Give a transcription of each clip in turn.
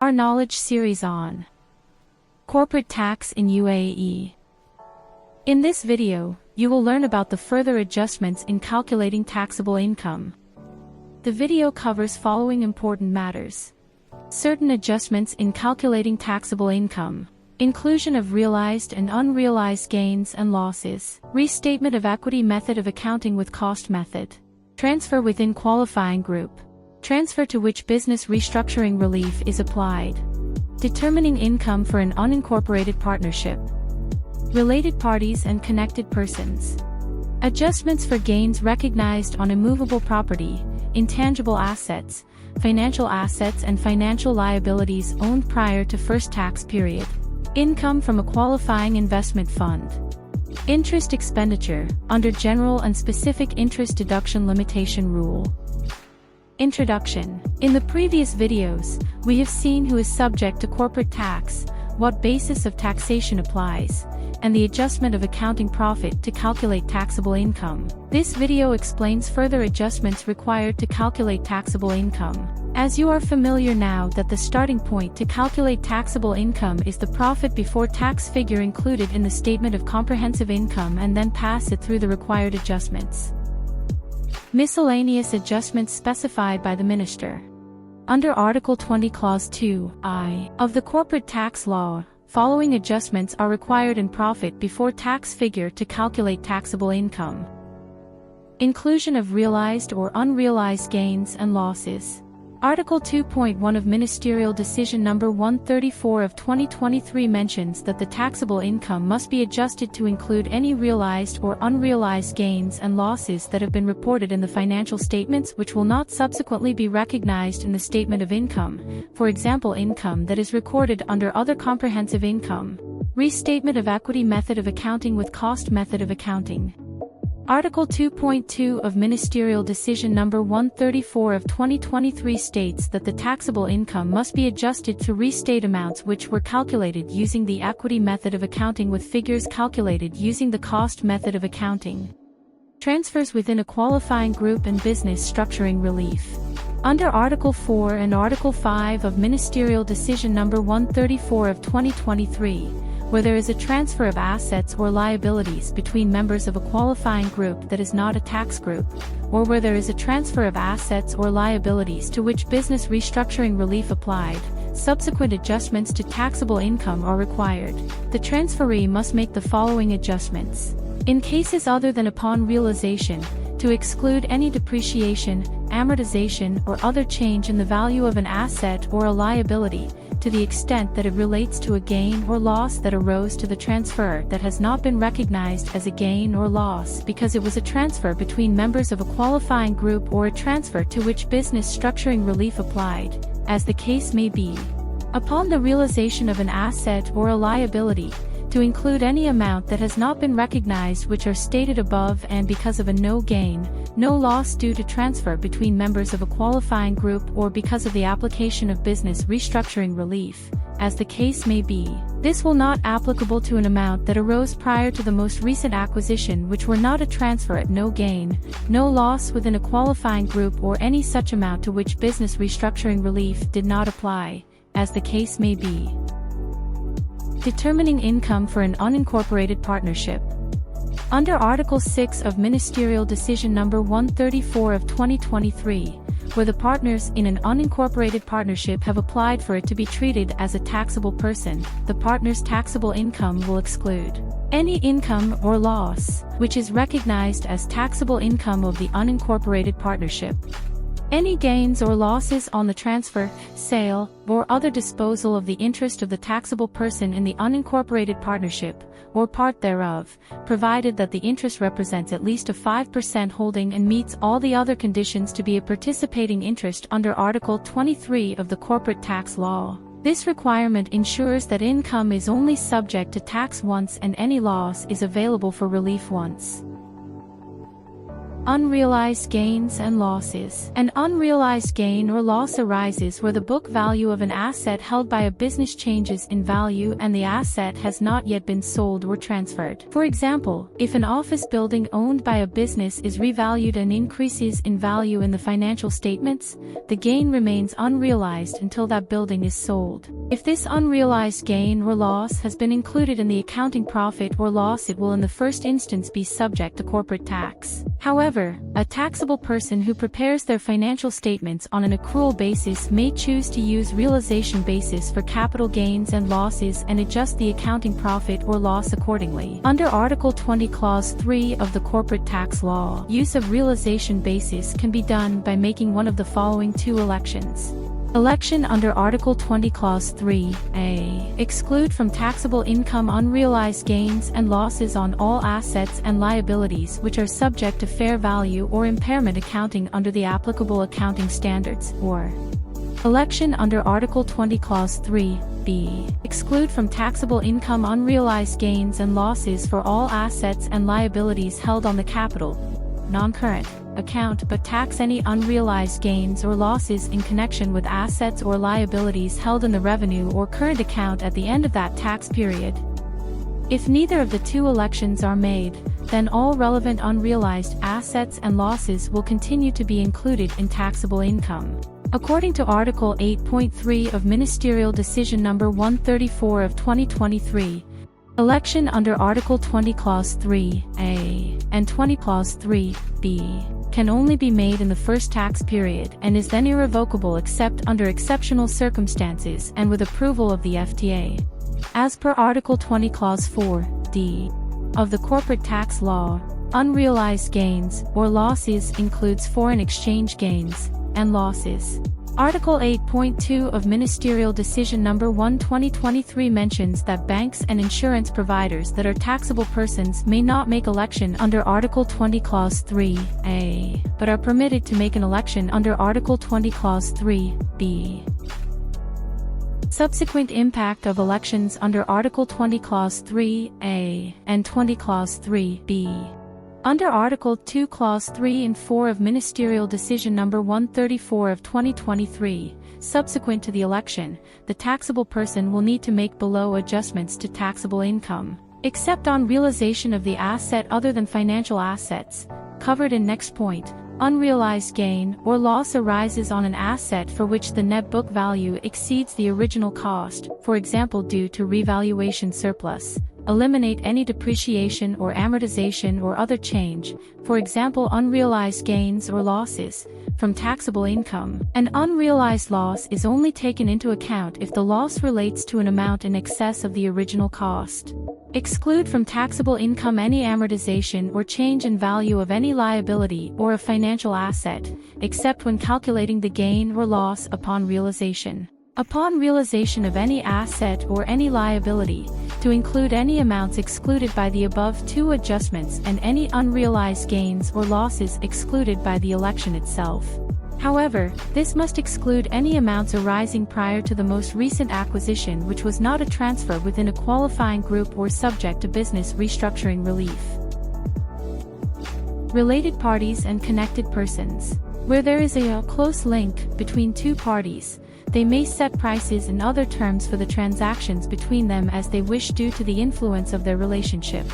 our knowledge series on corporate tax in UAE. In this video, you will learn about the further adjustments in calculating taxable income. The video covers following important matters: certain adjustments in calculating taxable income, inclusion of realized and unrealized gains and losses, restatement of equity method of accounting with cost method, transfer within qualifying group, transfer to which business restructuring relief is applied, determining income for an unincorporated partnership, related parties and connected persons, adjustments for gains recognized on immovable property, intangible assets, financial assets and financial liabilities owned prior to first tax period, income from a qualifying investment fund, interest expenditure under general and specific interest deduction limitation rule. Introduction. In the previous videos, we have seen who is subject to corporate tax, what basis of taxation applies, and the adjustment of accounting profit to calculate taxable income. This video explains further adjustments required to calculate taxable income. As you are familiar now that the starting point to calculate taxable income is the profit before tax figure included in the statement of comprehensive income and then pass it through the required adjustments. Miscellaneous adjustments specified by the Minister. Under Article 20 Clause 2(I) of the Corporate Tax Law, following adjustments are required in profit before tax figure to calculate taxable income: inclusion of realized or unrealized gains and losses. Article 2.1 of Ministerial Decision No. 134 of 2023 mentions that the taxable income must be adjusted to include any realized or unrealized gains and losses that have been reported in the financial statements which will not subsequently be recognized in the statement of income, for example income that is recorded under other comprehensive income. Restatement of equity method of accounting with cost method of accounting. Article 2.2 of Ministerial Decision No. 134 of 2023 states that the taxable income must be adjusted to restate amounts which were calculated using the equity method of accounting with figures calculated using the cost method of accounting. Transfers within a qualifying group and business structuring relief. Under Article 4 and Article 5 of Ministerial Decision No. 134 of 2023, where there is a transfer of assets or liabilities between members of a qualifying group that is not a tax group, or where there is a transfer of assets or liabilities to which business restructuring relief applied, subsequent adjustments to taxable income are required. The transferee must make the following adjustments: in cases other than upon realization, to exclude any depreciation, amortization or other change in the value of an asset or a liability, to the extent that it relates to a gain or loss that arose to the transfer that has not been recognized as a gain or loss because it was a transfer between members of a qualifying group or a transfer to which business structuring relief applied, as the case may be. Upon the realization of an asset or a liability, to include any amount that has not been recognized which are stated above, and because of a no gain, no loss due to transfer between members of a qualifying group or because of the application of business restructuring relief, as the case may be. This will not applicable to an amount that arose prior to the most recent acquisition which were not a transfer at no gain, no loss within a qualifying group or any such amount to which business restructuring relief did not apply, as the case may be. Determining income for an unincorporated partnership. Under Article 6 of Ministerial Decision No. 134 of 2023, where the partners in an unincorporated partnership have applied for it to be treated as a taxable person, the partner's taxable income will exclude any income or loss which is recognized as taxable income of the unincorporated partnership. Any gains or losses on the transfer, sale, or other disposal of the interest of the taxable person in the unincorporated partnership, or part thereof, provided that the interest represents at least a 5% holding and meets all the other conditions to be a participating interest under Article 23 of the Corporate Tax Law. This requirement ensures that income is only subject to tax once and any loss is available for relief once. Unrealized gains and losses. An unrealized gain or loss arises where the book value of an asset held by a business changes in value and the asset has not yet been sold or transferred. For example, if an office building owned by a business is revalued and increases in value in the financial statements, the gain remains unrealized until that building is sold. If this unrealized gain or loss has been included in the accounting profit or loss, it will in the first instance be subject to corporate tax. However, a taxable person who prepares their financial statements on an accrual basis may choose to use realization basis for capital gains and losses and adjust the accounting profit or loss accordingly. Under Article 20 Clause 3 of the Corporate Tax Law, use of realization basis can be done by making one of the following two elections. Election under Article 20 Clause 3a. Exclude from taxable income unrealized gains and losses on all assets and liabilities which are subject to fair value or impairment accounting under the applicable accounting standards, or election under Article 20 Clause 3b. Exclude from taxable income unrealized gains and losses for all assets and liabilities held on the capital, non-current account but tax any unrealized gains or losses in connection with assets or liabilities held in the revenue or current account at the end of that tax period. If neither of the two elections are made, then all relevant unrealized assets and losses will continue to be included in taxable income. According to Article 8.3 of Ministerial Decision No. 134 of 2023, election under Article 20 Clause 3a and 20 Clause 3b can only be made in the first tax period and is then irrevocable except under exceptional circumstances and with approval of the FTA. As per Article 20 Clause 4d of the Corporate Tax Law, unrealized gains or losses includes foreign exchange gains and losses. Article 8.2 of Ministerial Decision No. 1 2023 mentions that banks and insurance providers that are taxable persons may not make election under Article 20 Clause 3a, but are permitted to make an election under Article 20 Clause 3b. Subsequent impact of elections under Article 20 Clause 3a and 20 Clause 3b. Under Article 2 Clause 3 and 4 of Ministerial Decision No. 134 of 2023, subsequent to the election, the taxable person will need to make below adjustments to taxable income, except on realization of the asset other than financial assets, covered in next point. Unrealized gain or loss arises on an asset for which the net book value exceeds the original cost, for example due to revaluation surplus. Eliminate any depreciation or amortization or other change, for example unrealized gains or losses, from taxable income. An unrealized loss is only taken into account if the loss relates to an amount in excess of the original cost. Exclude from taxable income any amortization or change in value of any liability or a financial asset, except when calculating the gain or loss upon realization. Upon realization of any asset or any liability, to include any amounts excluded by the above two adjustments and any unrealized gains or losses excluded by the election itself. However, this must exclude any amounts arising prior to the most recent acquisition which was not a transfer within a qualifying group or subject to business restructuring relief. Related parties and connected persons. Where there is a close link between two parties, they may set prices and other terms for the transactions between them as they wish due to the influence of their relationship.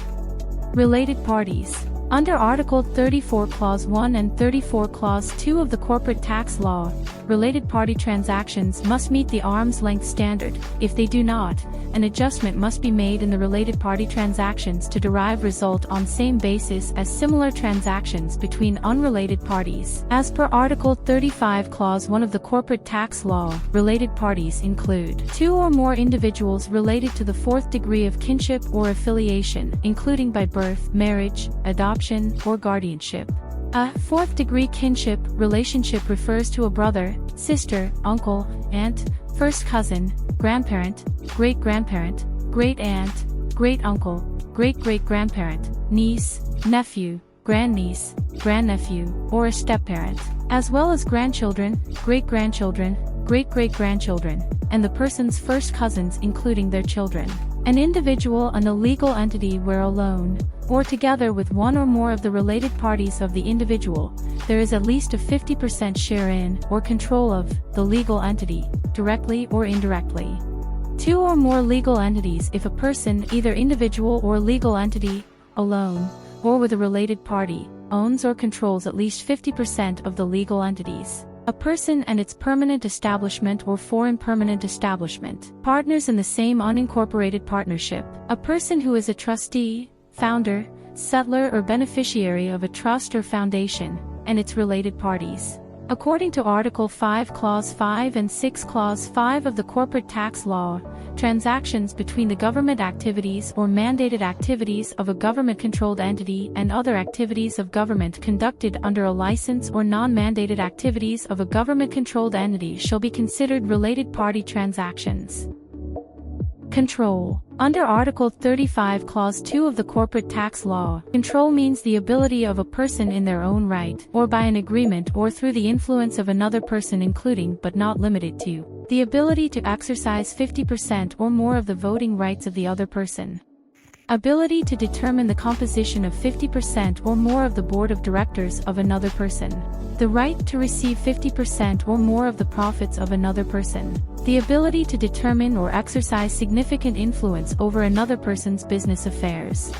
Related parties. Under Article 34 Clause 1 and 34 Clause 2 of the Corporate Tax Law, related party transactions must meet the arm's length standard. If they do not, an adjustment must be made in the related party transactions to derive result on same basis as similar transactions between unrelated parties. As per Article 35 Clause 1 of the Corporate Tax Law, related parties include two or more individuals related to the fourth degree of kinship or affiliation, including by birth, marriage, adoption, or guardianship. A fourth-degree kinship relationship refers to a brother, sister, uncle, aunt, first cousin, grandparent, great-grandparent, great-aunt, great-uncle, great-great-grandparent, niece, nephew, grandniece, grandnephew, or a step-parent, as well as grandchildren, great-grandchildren, great-great-grandchildren, and the person's first cousins including their children. An individual and a legal entity where a loan, or together with one or more of the related parties of the individual, there is at least a 50% share in, or control of, the legal entity, directly or indirectly. 2 or more legal entities if a person, either individual or legal entity, alone, or with a related party, owns or controls at least 50% of the legal entities. A person and its permanent establishment or foreign permanent establishment. Partners in the same unincorporated partnership. A person who is a trustee, founder, settlor or beneficiary of a trust or foundation, and its related parties. According to Article 5 Clause 5 and 6 Clause 5 of the Corporate Tax Law, transactions between the government activities or mandated activities of a government-controlled entity and other activities of government conducted under a license or non-mandated activities of a government-controlled entity shall be considered related party transactions. Control. Under Article 35 Clause 2 of the Corporate Tax Law, control means the ability of a person in their own right, or by an agreement or through the influence of another person including but not limited to, the ability to exercise 50% or more of the voting rights of the other person. Ability to determine the composition of 50% or more of the board of directors of another person. The right to receive 50% or more of the profits of another person. The ability to determine or exercise significant influence over another person's business affairs.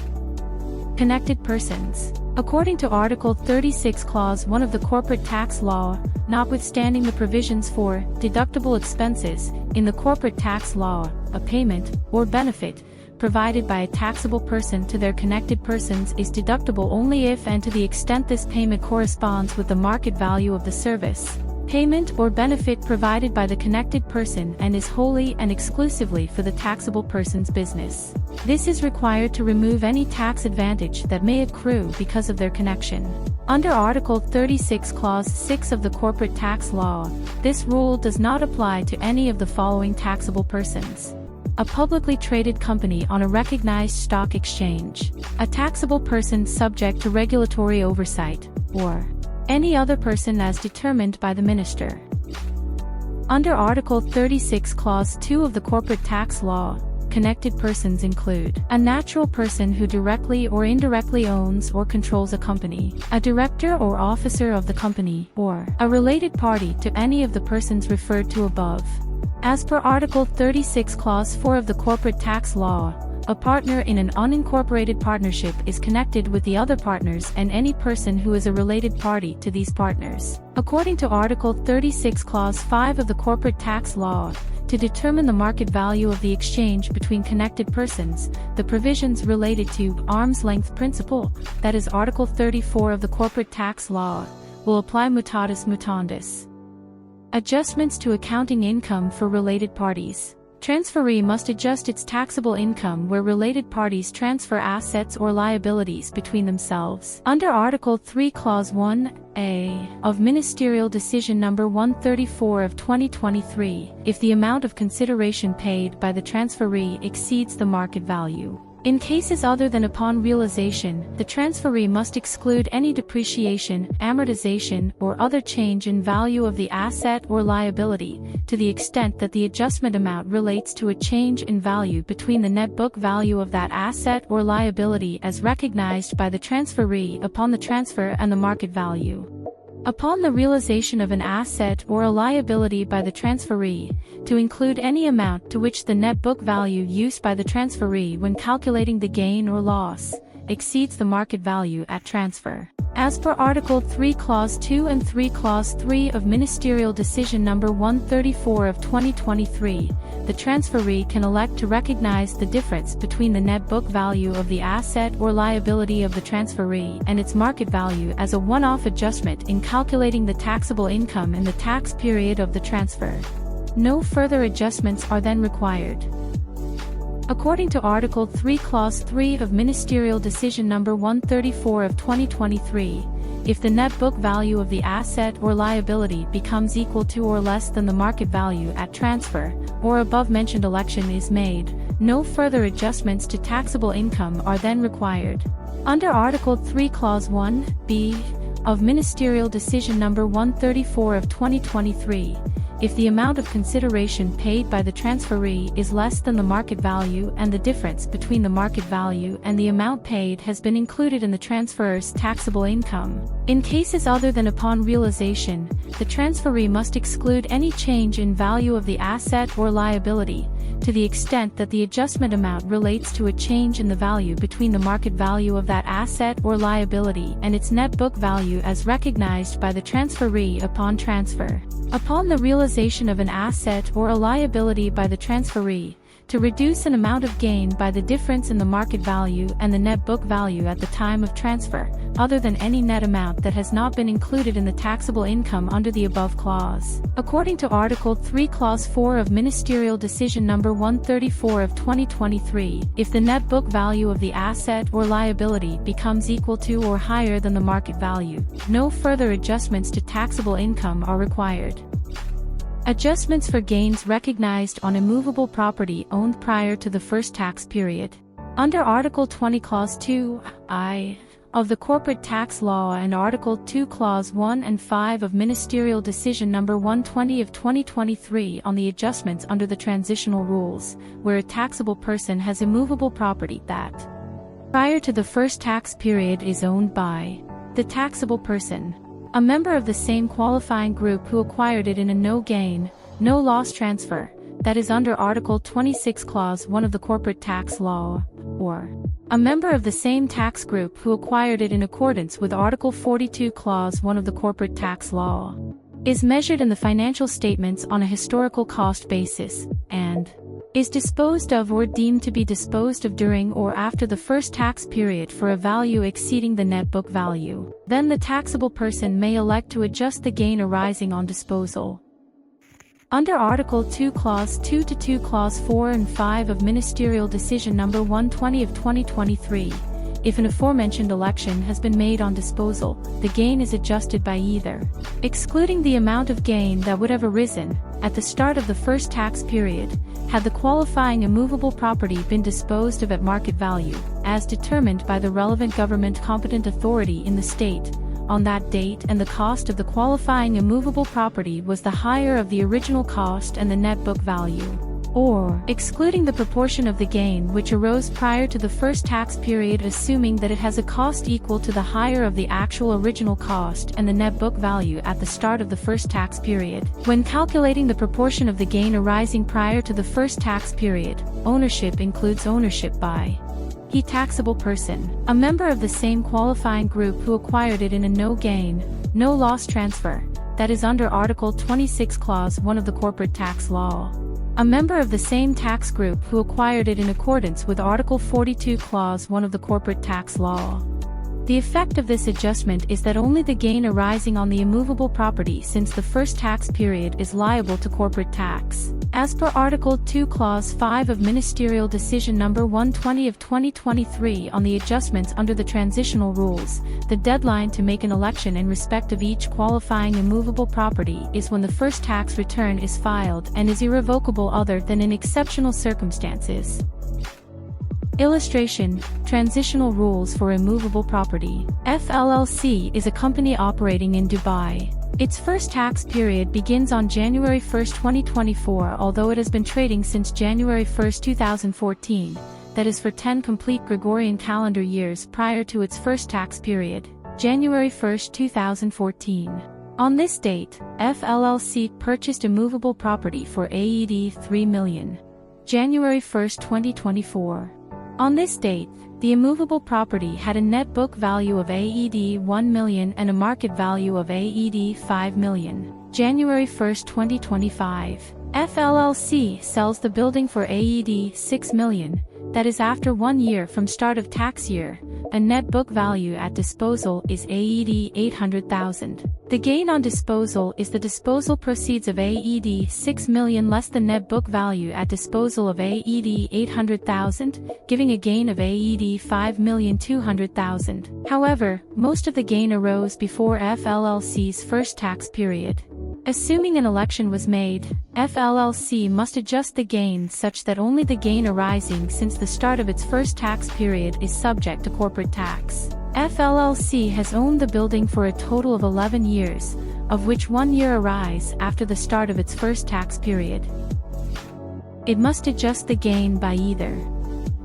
Connected persons. According to Article 36 Clause 1 of the Corporate Tax Law, notwithstanding the provisions for deductible expenses in the Corporate Tax Law, a payment or benefit provided by a taxable person to their connected persons is deductible only if and to the extent this payment corresponds with the market value of the service, payment or benefit provided by the connected person and is wholly and exclusively for the taxable person's business. This is required to remove any tax advantage that may accrue because of their connection. Under Article 36 Clause 6 of the Corporate Tax Law, this rule does not apply to any of the following taxable persons: a publicly traded company on a recognized stock exchange, a taxable person subject to regulatory oversight, or any other person as determined by the minister. Under Article 36 Clause 2 of the Corporate Tax Law, connected persons include a natural person who directly or indirectly owns or controls a company, a director or officer of the company, or a related party to any of the persons referred to above. As per Article 36 Clause 4 of the Corporate Tax Law, a partner in an unincorporated partnership is connected with the other partners and any person who is a related party to these partners. According to Article 36 Clause 5 of the Corporate Tax Law, to determine the market value of the exchange between connected persons, the provisions related to arm's length principle, that is Article 34 of the Corporate Tax Law, will apply mutatis mutandis. Adjustments to accounting income for related parties. Transferee must adjust its taxable income where related parties transfer assets or liabilities between themselves. Under Article 3 Clause 1a of Ministerial Decision No. 134 of 2023, if the amount of consideration paid by the transferee exceeds the market value. In cases other than upon realization, the transferee must exclude any depreciation, amortization, or other change in value of the asset or liability, to the extent that the adjustment amount relates to a change in value between the net book value of that asset or liability as recognized by the transferee upon the transfer and the market value. Upon the realization of an asset or a liability by the transferee, to include any amount to which the net book value used by the transferee when calculating the gain or loss exceeds the market value at transfer. As per Article 3 Clause 2 and 3 Clause 3 of Ministerial Decision No. 134 of 2023, the transferee can elect to recognize the difference between the net book value of the asset or liability of the transferee and its market value as a one-off adjustment in calculating the taxable income in the tax period of the transfer. No further adjustments are then required. According to Article 3 Clause 3 of Ministerial Decision No. 134 of 2023, if the net book value of the asset or liability becomes equal to or less than the market value at transfer, or above-mentioned election is made, no further adjustments to taxable income are then required. Under Article 3 Clause 1b of Ministerial Decision No. 134 of 2023, if the amount of consideration paid by the transferee is less than the market value and the difference between the market value and the amount paid has been included in the transferor's taxable income. In cases other than upon realization, the transferee must exclude any change in value of the asset or liability, to the extent that the adjustment amount relates to a change in the value between the market value of that asset or liability and its net book value as recognized by the transferee upon transfer. Upon the realization of an asset or a liability by the transferee, to reduce an amount of gain by the difference in the market value and the net book value at the time of transfer, other than any net amount that has not been included in the taxable income under the above clause. According to Article 3 Clause 4 of Ministerial Decision No. 134 of 2023, if the net book value of the asset or liability becomes equal to or higher than the market value, no further adjustments to taxable income are required. Adjustments for gains recognized on immovable property owned prior to the first tax period. Under Article 20 Clause 2(I) of the Corporate Tax Law and Article 2 Clause 1 and 5 of Ministerial Decision No. 120 of 2023 on the adjustments under the transitional rules, where a taxable person has immovable property that, prior to the first tax period, is owned by the taxable person, a member of the same qualifying group who acquired it in a no-gain, no-loss transfer, that is under Article 26 Clause 1 of the Corporate Tax Law, or a member of the same tax group who acquired it in accordance with Article 42 Clause 1 of the Corporate Tax Law, is measured in the financial statements on a historical cost basis, and is disposed of or deemed to be disposed of during or after the first tax period for a value exceeding the net book value, then the taxable person may elect to adjust the gain arising on disposal. Under Article 2 Clause 2 to 2 Clause 4 and 5 of Ministerial Decision No. 120 of 2023, if an aforementioned election has been made on disposal, the gain is adjusted by either excluding the amount of gain that would have arisen at the start of the first tax period, had the qualifying immovable property been disposed of at market value, as determined by the relevant government competent authority in the state, on that date, and the cost of the qualifying immovable property was the higher of the original cost and the net book value, or excluding the proportion of the gain which arose prior to the first tax period, assuming that it has a cost equal to the higher of the actual original cost and the net book value at the start of the first tax period. When calculating the proportion of the gain arising prior to the first tax period, ownership includes ownership by the taxable person, a member of the same qualifying group who acquired it in a no-gain, no-loss transfer, that is under Article 26 Clause 1 of the Corporate Tax Law, a member of the same tax group who acquired it in accordance with Article 42 Clause 1 of the Corporate Tax Law. The effect of this adjustment is that only the gain arising on the immovable property since the first tax period is liable to corporate tax. As per Article 2 Clause 5 of Ministerial Decision No. 120 of 2023 on the adjustments under the transitional rules, the deadline to make an election in respect of each qualifying immovable property is when the first tax return is filed and is irrevocable other than in exceptional circumstances. Illustration: Transitional Rules for Immovable Property. FLLC is a company operating in Dubai. Its first tax period begins on January 1, 2024, although it has been trading since January 1, 2014, that is for 10 complete Gregorian calendar years prior to its first tax period, January 1, 2014. On this date, FLLC purchased immovable property for AED 3 million. January 1, 2024. On this date, the immovable property had a net book value of AED 1 million and a market value of AED 5 million. January 1, 2025. FLLC sells the building for AED 6 million, that is after 1 year from start of tax year. A net book value at disposal is AED 800,000. The gain on disposal is the disposal proceeds of AED 6 million less the net book value at disposal of AED 800,000, giving a gain of AED 5,200,000. However, most of the gain arose before FLLC's first tax period. Assuming an election was made, FLLC must adjust the gain such that only the gain arising since the start of its first tax period is subject to corporate tax. FLLC has owned the building for a total of 11 years, of which 1 year arise after the start of its first tax period. It must adjust the gain by either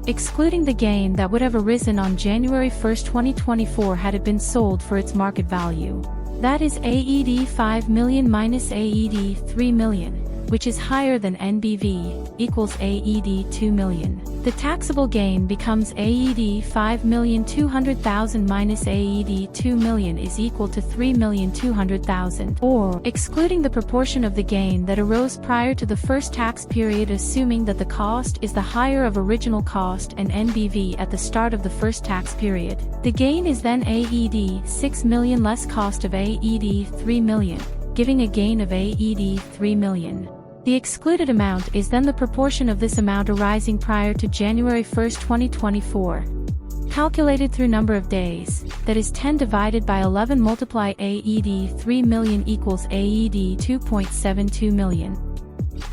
excluding the gain that would have arisen on January 1, 2024 had it been sold for its market value. That is AED 5 million minus AED 3 million, which is higher than NBV, equals AED 2 million. The taxable gain becomes AED 5,200,000 minus AED 2 million is equal to 3,200,000, or, excluding the proportion of the gain that arose prior to the first tax period, assuming that the cost is the higher of original cost and NBV at the start of the first tax period. The gain is then AED 6 million less cost of AED 3 million, giving a gain of AED 3 million. The excluded amount is then the proportion of this amount arising prior to January 1, 2024. Calculated through number of days, that is 10 divided by 11 multiply AED 3 million equals AED 2.72 million.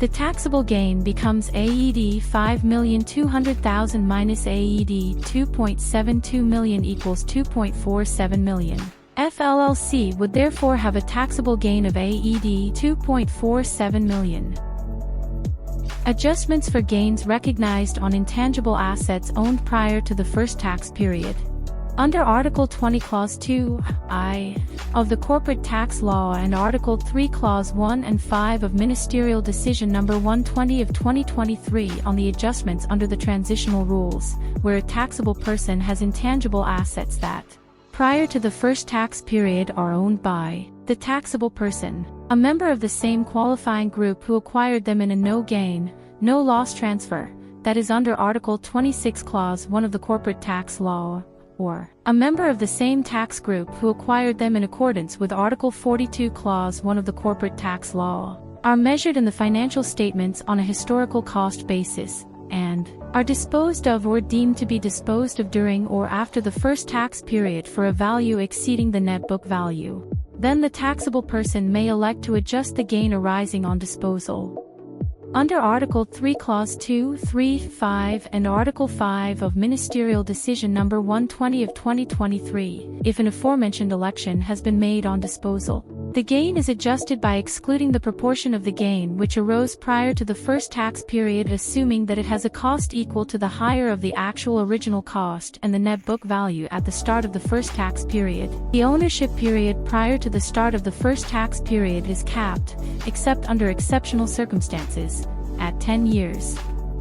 The taxable gain becomes AED 5,200,000 minus AED 2.72 million equals 2.47 million. FLLC would therefore have a taxable gain of AED 2.47 million. Adjustments for gains recognized on intangible assets owned prior to the first tax period. Under Article 20 Clause 2(I) of the Corporate Tax Law and Article 3 Clause 1 and 5 of Ministerial Decision No. 120 of 2023 on the adjustments under the transitional rules, where a taxable person has intangible assets that prior to the first tax period are owned by the taxable person, a member of the same qualifying group who acquired them in a no-gain, no-loss transfer, that is under Article 26 Clause 1 of the Corporate Tax Law, or a member of the same tax group who acquired them in accordance with Article 42 Clause 1 of the Corporate Tax Law, are measured in the financial statements on a historical cost basis, and are disposed of or deemed to be disposed of during or after the first tax period for a value exceeding the net book value. Then the taxable person may elect to adjust the gain arising on disposal. Under Article 3 Clause 2, 3, 5 and Article 5 of Ministerial Decision No. 120 of 2023, if an aforementioned election has been made on disposal, the gain is adjusted by excluding the proportion of the gain which arose prior to the first tax period, assuming that it has a cost equal to the higher of the actual original cost and the net book value at the start of the first tax period. The ownership period prior to the start of the first tax period is capped, except under exceptional circumstances, at 10 years.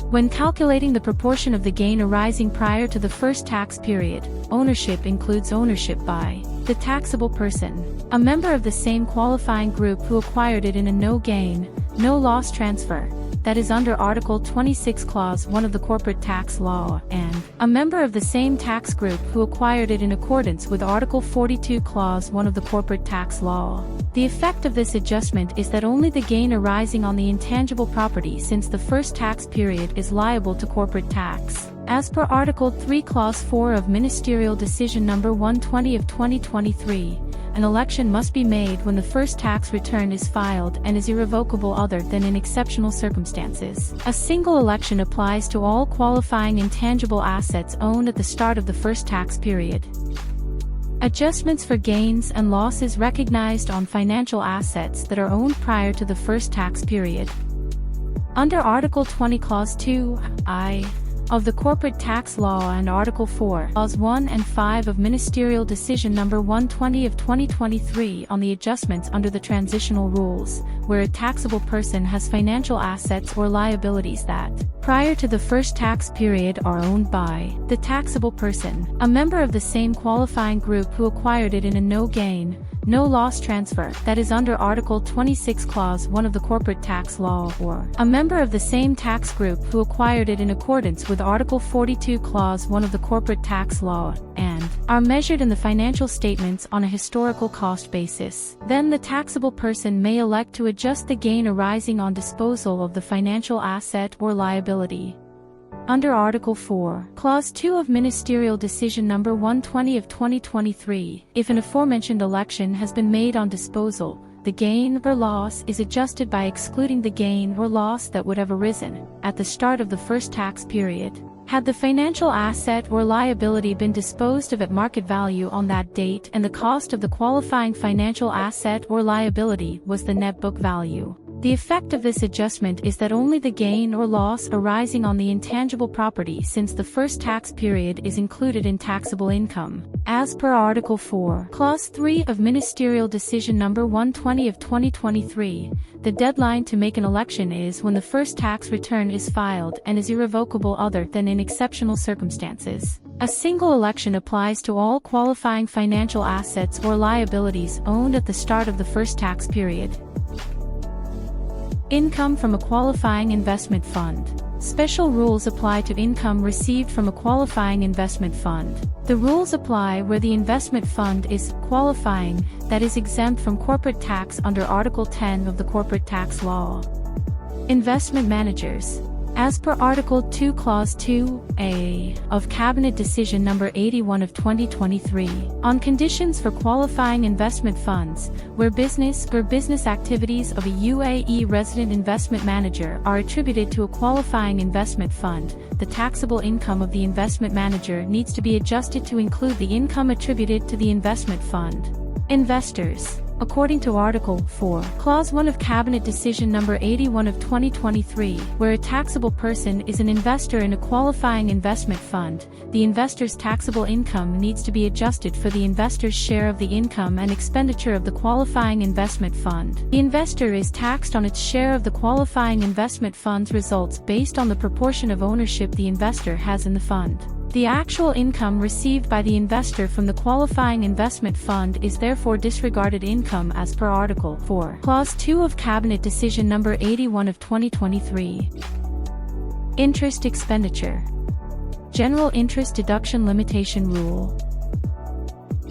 When calculating the proportion of the gain arising prior to the first tax period, ownership includes ownership by the taxable person, a member of the same qualifying group who acquired it in a no-gain, no-loss transfer, that is under Article 26 Clause 1 of the Corporate Tax Law, and a member of the same tax group who acquired it in accordance with Article 42 Clause 1 of the Corporate Tax Law. The effect of this adjustment is that only the gain arising on the intangible property since the first tax period is liable to corporate tax. As per Article 3 Clause 4 of Ministerial Decision No. 120 of 2023, an election must be made when the first tax return is filed and is irrevocable other than in exceptional circumstances. A single election applies to all qualifying intangible assets owned at the start of the first tax period. Adjustments for gains and losses recognized on financial assets that are owned prior to the first tax period. Under Article 20 Clause 2(I) of the Corporate Tax Law and Article 4, Clause 1 and 5 of Ministerial Decision No. 120 of 2023 on the adjustments under the transitional rules, where a taxable person has financial assets or liabilities that, prior to the first tax period, are owned by the taxable person, a member of the same qualifying group who acquired it in a no-gain, no-loss transfer, that is under Article 26 Clause 1 of the Corporate Tax Law, or a member of the same tax group who acquired it in accordance with Article 42 Clause 1 of the Corporate Tax Law, and are measured in the financial statements on a historical cost basis. Then the taxable person may elect to adjust the gain arising on disposal of the financial asset or liability. Under Article 4, Clause 2 of Ministerial Decision No. 120 of 2023, if an aforementioned election has been made on disposal, the gain or loss is adjusted by excluding the gain or loss that would have arisen at the start of the first tax period. Had the financial asset or liability been disposed of at market value on that date and the cost of the qualifying financial asset or liability was the net book value. The effect of this adjustment is that only the gain or loss arising on the intangible property since the first tax period is included in taxable income. As per Article 4, Clause 3 of Ministerial Decision No. 120 of 2023, the deadline to make an election is when the first tax return is filed and is irrevocable other than in exceptional circumstances. A single election applies to all qualifying financial assets or liabilities owned at the start of the first tax period. Income from a qualifying investment fund. Special rules apply to income received from a qualifying investment fund. The rules apply where the investment fund is qualifying, that is exempt from corporate tax under Article 10 of the Corporate Tax Law. Investment managers. As per Article 2 Clause 2a of Cabinet Decision No. 81 of 2023, on conditions for qualifying investment funds, where business or business activities of a UAE resident investment manager are attributed to a qualifying investment fund, the taxable income of the investment manager needs to be adjusted to include the income attributed to the investment fund. Investors. According to Article 4, Clause 1 of Cabinet Decision No. 81 of 2023, where a taxable person is an investor in a qualifying investment fund, the investor's taxable income needs to be adjusted for the investor's share of the income and expenditure of the qualifying investment fund. The investor is taxed on its share of the qualifying investment fund's results based on the proportion of ownership the investor has in the fund. The actual income received by the investor from the qualifying investment fund is therefore disregarded income as per Article 4, Clause 2 of Cabinet Decision No. 81 of 2023. Interest expenditure. General Interest Deduction Limitation Rule.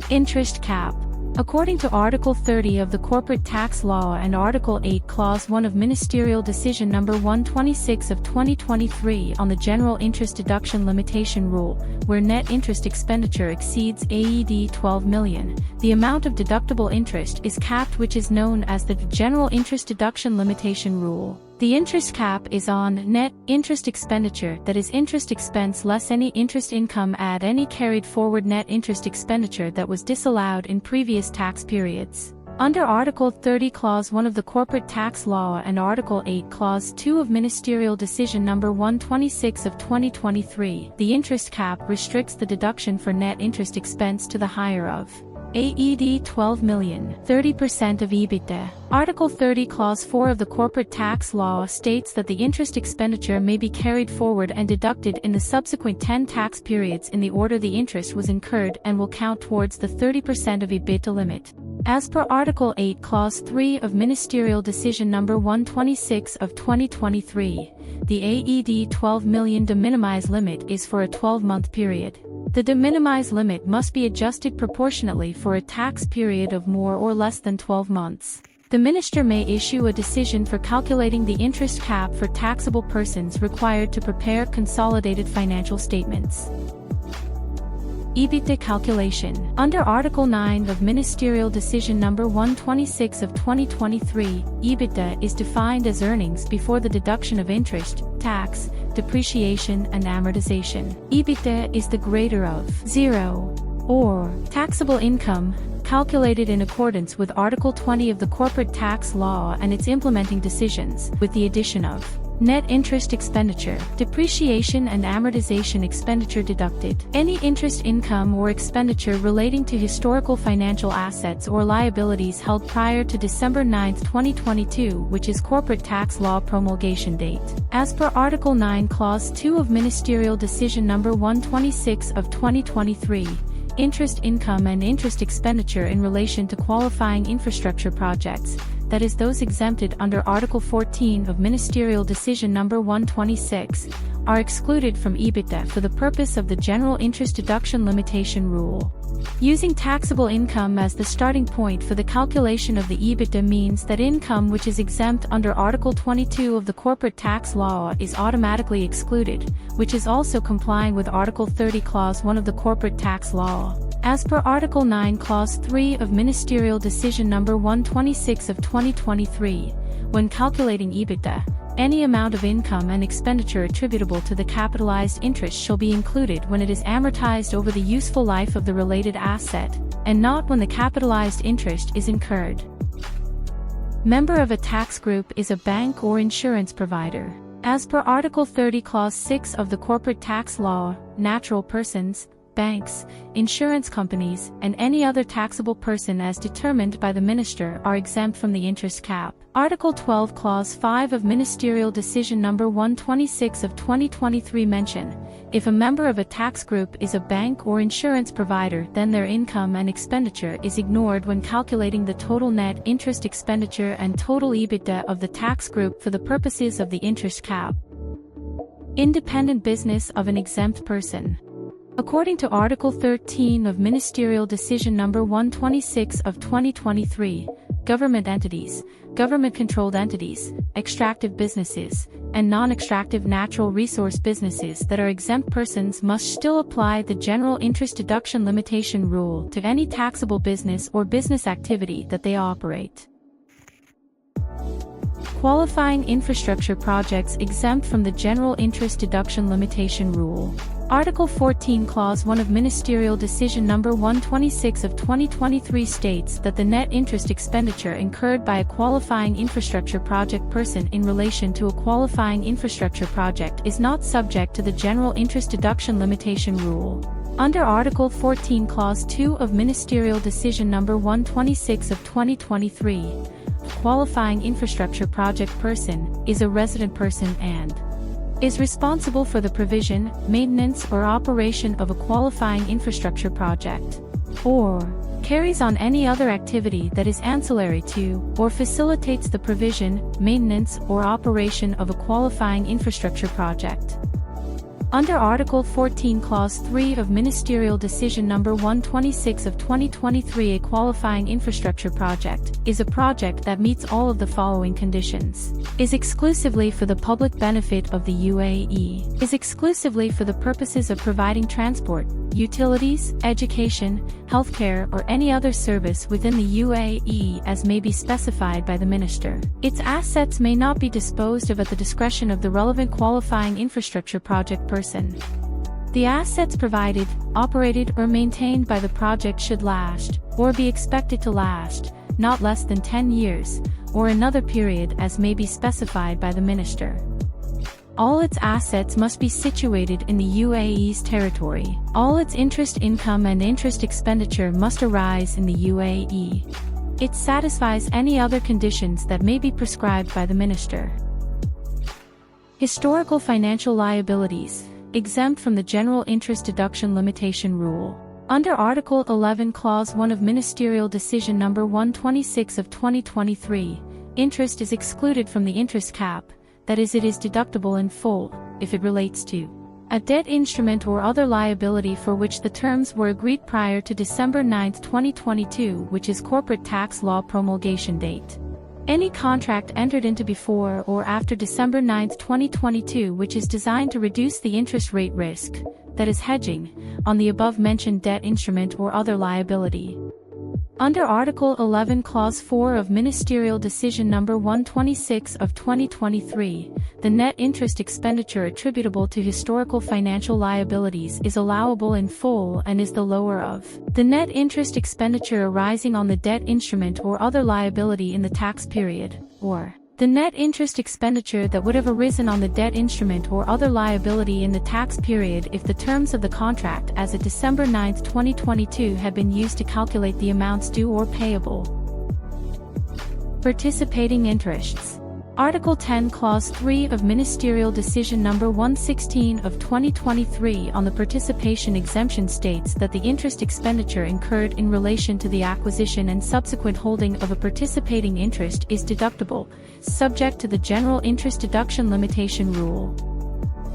Interest cap. According to Article 30 of the Corporate Tax Law and Article 8 Clause 1 of Ministerial Decision No. 126 of 2023 on the General Interest Deduction Limitation Rule, where net interest expenditure exceeds AED 12 million, the amount of deductible interest is capped, which is known as the General Interest Deduction Limitation Rule. The interest cap is on net interest expenditure, that is interest expense less any interest income add any carried forward net interest expenditure that was disallowed in previous tax periods. Under Article 30 Clause 1 of the Corporate Tax Law and Article 8 Clause 2 of Ministerial Decision No. 126 of 2023, the interest cap restricts the deduction for net interest expense to the higher of AED 12 million, 30% of EBITDA. Article 30 Clause 4 of the Corporate Tax Law states that the interest expenditure may be carried forward and deducted in the subsequent 10 tax periods in the order the interest was incurred and will count towards the 30% of EBITDA limit. As per Article 8 Clause 3 of Ministerial Decision No. 126 of 2023, the AED 12 million de minimis limit is for a 12-month period. The de minimis limit must be adjusted proportionately for a tax period of more or less than 12 months. The Minister may issue a decision for calculating the interest cap for taxable persons required to prepare consolidated financial statements. EBITDA calculation. Under Article 9 of Ministerial Decision No. 126 of 2023, EBITDA is defined as earnings before the deduction of interest, tax, depreciation and amortization. EBITDA is the greater of 0 or taxable income, calculated in accordance with Article 20 of the Corporate Tax Law and its implementing decisions, with the addition of net interest expenditure, depreciation and amortization expenditure deducted. Any interest income or expenditure relating to historical financial assets or liabilities held prior to December 9, 2022, which is Corporate Tax Law promulgation date. As per Article 9 Clause 2 of Ministerial Decision No. 126 of 2023, interest income and interest expenditure in relation to qualifying infrastructure projects, that is those exempted under Article 14 of Ministerial Decision No. 126, are excluded from EBITDA for the purpose of the General Interest Deduction Limitation Rule. Using taxable income as the starting point for the calculation of the EBITDA means that income which is exempt under Article 22 of the Corporate Tax Law is automatically excluded, which is also complying with Article 30 Clause 1 of the Corporate Tax Law. As per Article 9 Clause 3 of Ministerial Decision No. 126 of 2023, when calculating EBITDA, Any amount of income and expenditure attributable to the capitalized interest shall be included when it is amortized over the useful life of the related asset, and not when the capitalized interest is incurred. Member of a tax group is a bank or insurance provider. As per Article 30 Clause 6 of the Corporate Tax Law, natural persons, banks, insurance companies, and any other taxable person as determined by the minister are exempt from the interest cap. Article 12 Clause 5 of Ministerial Decision No. 126 of 2023 mention, if a member of a tax group is a bank or insurance provider, then their income and expenditure is ignored when calculating the total net interest expenditure and total EBITDA of the tax group for the purposes of the interest cap. Independent business of an exempt person. According to Article 13 of Ministerial Decision No. 126 of 2023, government entities, government-controlled entities, extractive businesses, and non-extractive natural resource businesses that are exempt persons must still apply the general interest deduction limitation rule to any taxable business or business activity that they operate. Qualifying infrastructure projects exempt from the general interest deduction limitation rule. Article 14 Clause 1 of Ministerial Decision No. 126 of 2023 states that the net interest expenditure incurred by a qualifying infrastructure project person in relation to a qualifying infrastructure project is not subject to the general interest deduction limitation rule. Under Article 14 Clause 2 of Ministerial Decision No. 126 of 2023, a qualifying infrastructure project person is a resident person and is responsible for the provision, maintenance or operation of a qualifying infrastructure project, or carries on any other activity that is ancillary to, or facilitates the provision, maintenance or operation of a qualifying infrastructure project. Under Article 14 Clause 3 of Ministerial Decision No. 126 of 2023, a qualifying infrastructure project is a project that meets all of the following conditions: is exclusively for the public benefit of the UAE, is exclusively for the purposes of providing transport, utilities, education, healthcare or any other service within the UAE as may be specified by the minister. Its assets may not be disposed of at the discretion of the relevant qualifying infrastructure project person. The assets provided, operated or maintained by the project should last, or be expected to last, not less than 10 years, or another period as may be specified by the minister. All its assets must be situated in the UAE's territory. All its interest income and interest expenditure must arise in the UAE. It satisfies any other conditions that may be prescribed by the minister. Historical financial liabilities, exempt from the general interest deduction limitation rule. Under Article 11 Clause 1 of Ministerial Decision No. 126 of 2023, interest is excluded from the interest cap, that is, it is deductible in full, if it relates to a debt instrument or other liability for which the terms were agreed prior to December 9, 2022, which is corporate tax law promulgation date. Any contract entered into before or after December 9, 2022 which is designed to reduce the interest rate risk, that is hedging, on the above-mentioned debt instrument or other liability. Under Article 11 Clause 4 of Ministerial Decision No. 126 of 2023, the net interest expenditure attributable to historical financial liabilities is allowable in full and is the lower of the net interest expenditure arising on the debt instrument or other liability in the tax period, or the net interest expenditure that would have arisen on the debt instrument or other liability in the tax period if the terms of the contract as of December 9, 2022 had been used to calculate the amounts due or payable. Participating interests. Article 10 Clause 3 of Ministerial Decision No. 116 of 2023 on the participation exemption states that the interest expenditure incurred in relation to the acquisition and subsequent holding of a participating interest is deductible, subject to the general interest deduction limitation rule.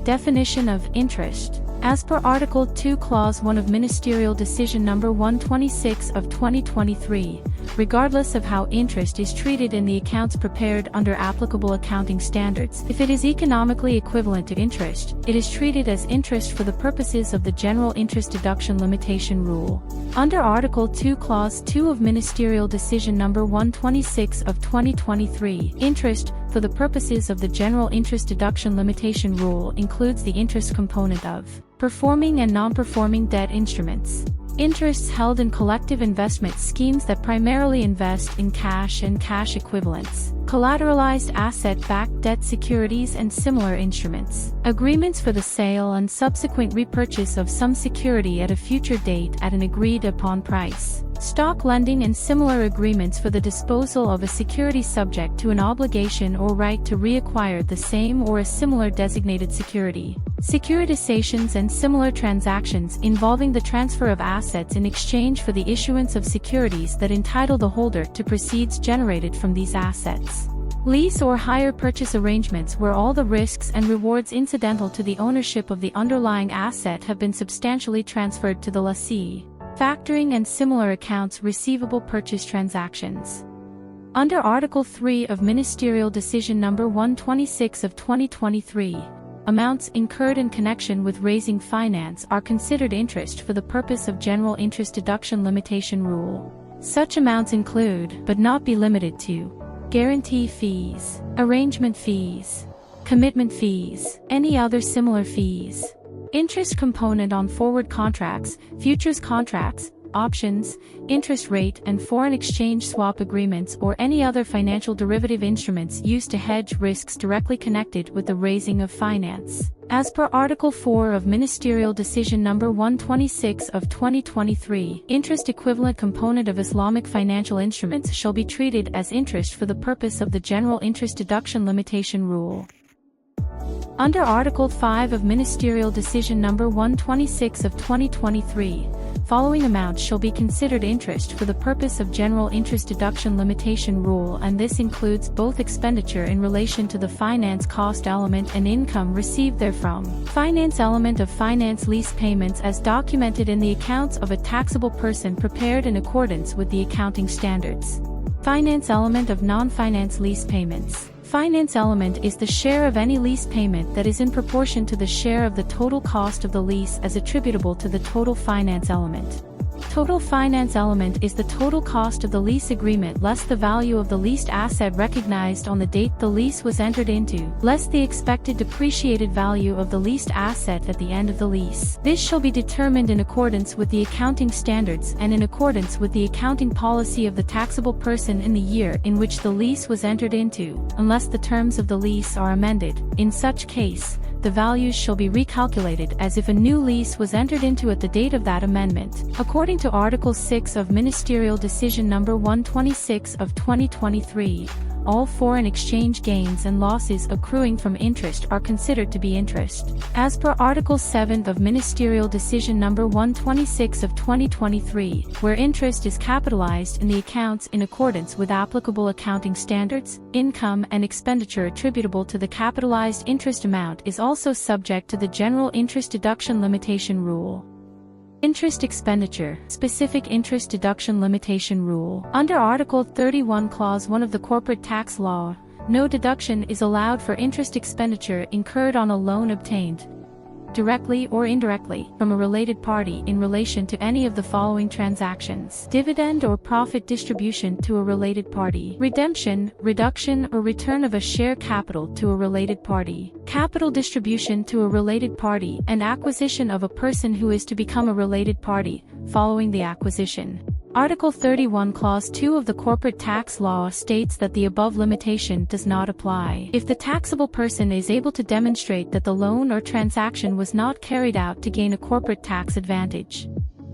Definition of interest. As per Article 2 Clause 1 of Ministerial Decision No. 126 of 2023, regardless of how interest is treated in the accounts prepared under applicable accounting standards, if it is economically equivalent to interest, it is treated as interest for the purposes of the general interest deduction limitation rule. Under Article 2 Clause 2 of Ministerial Decision No. 126 of 2023, interest, for the purposes of the general interest deduction limitation rule includes the interest component of performing and non-performing debt instruments. Interests held in collective investment schemes that primarily invest in cash and cash equivalents, collateralized asset-backed debt securities and similar instruments. Agreements for the sale and subsequent repurchase of some security at a future date at an agreed-upon price. Stock lending and similar agreements for the disposal of a security subject to an obligation or right to reacquire the same or a similar designated security. Securitizations and similar transactions involving the transfer of assets in exchange for the issuance of securities that entitle the holder to proceeds generated from these assets. Lease or hire purchase arrangements where all the risks and rewards incidental to the ownership of the underlying asset have been substantially transferred to the lessee. Factoring and similar accounts receivable purchase transactions. Under Article 3 of Ministerial Decision No. 126 of 2023, amounts incurred in connection with raising finance are considered interest for the purpose of General Interest Deduction Limitation Rule. Such amounts include, but not be limited to, guarantee fees, arrangement fees, commitment fees, any other similar fees, interest component on forward contracts, futures contracts, options, interest rate and foreign exchange swap agreements or any other financial derivative instruments used to hedge risks directly connected with the raising of finance. As per Article 4 of Ministerial Decision No. 126 of 2023, interest equivalent component of Islamic financial instruments shall be treated as interest for the purpose of the General Interest Deduction Limitation Rule. Under Article 5 of Ministerial Decision No. 126 of 2023, following amounts shall be considered interest for the purpose of General Interest Deduction Limitation Rule, and this includes both expenditure in relation to the finance cost element and income received therefrom, finance element of finance lease payments as documented in the accounts of a taxable person prepared in accordance with the accounting standards, finance element of non-finance lease payments. Finance element is the share of any lease payment that is in proportion to the share of the total cost of the lease as attributable to the total finance element. Total finance element is the total cost of the lease agreement less the value of the leased asset recognized on the date the lease was entered into, less the expected depreciated value of the leased asset at the end of the lease. This shall be determined in accordance with the accounting standards and in accordance with the accounting policy of the taxable person in the year in which the lease was entered into, unless the terms of the lease are amended. In such case, the values shall be recalculated as if a new lease was entered into at the date of that amendment. According to Article 6 of Ministerial Decision No. 126 of 2023, all foreign exchange gains and losses accruing from interest are considered to be interest. As per Article 7 of Ministerial Decision No. 126 of 2023, where interest is capitalized in the accounts in accordance with applicable accounting standards, income and expenditure attributable to the capitalized interest amount is also subject to the General Interest Deduction Limitation Rule. Interest expenditure, specific interest deduction limitation rule. Under Article 31 Clause 1 of the Corporate Tax Law, no deduction is allowed for interest expenditure incurred on a loan obtained, directly or indirectly, from a related party in relation to any of the following transactions: dividend or profit distribution to a related party, redemption, reduction or return of a share capital to a related party, capital distribution to a related party, and acquisition of a person who is to become a related party, following the acquisition. Article 31 Clause 2 of the Corporate Tax Law states that the above limitation does not apply if the taxable person is able to demonstrate that the loan or transaction was not carried out to gain a corporate tax advantage.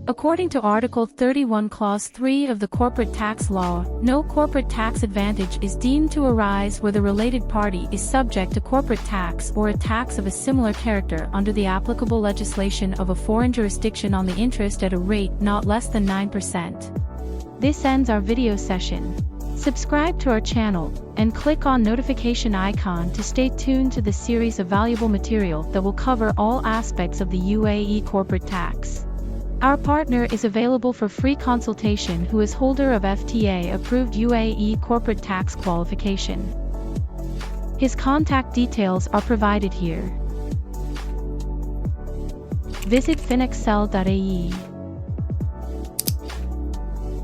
According to Article 31 Clause 3 of the Corporate Tax Law, no corporate tax advantage is deemed to arise where the related party is subject to corporate tax or a tax of a similar character under the applicable legislation of a foreign jurisdiction on the interest at a rate not less than 9%. This ends our video session. Subscribe to our channel, and click on notification icon to stay tuned to the series of valuable material that will cover all aspects of the UAE corporate tax. Our partner is available for free consultation who is holder of FTA-approved UAE corporate tax qualification. His contact details are provided here. Visit finexcel.ae.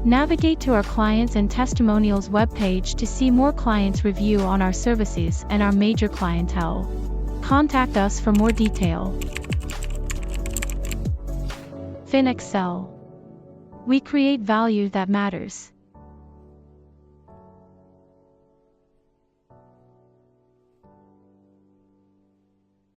Navigate to our clients and testimonials webpage to see more clients' review on our services and our major clientele. Contact us for more detail. FinExcel. We create value that matters.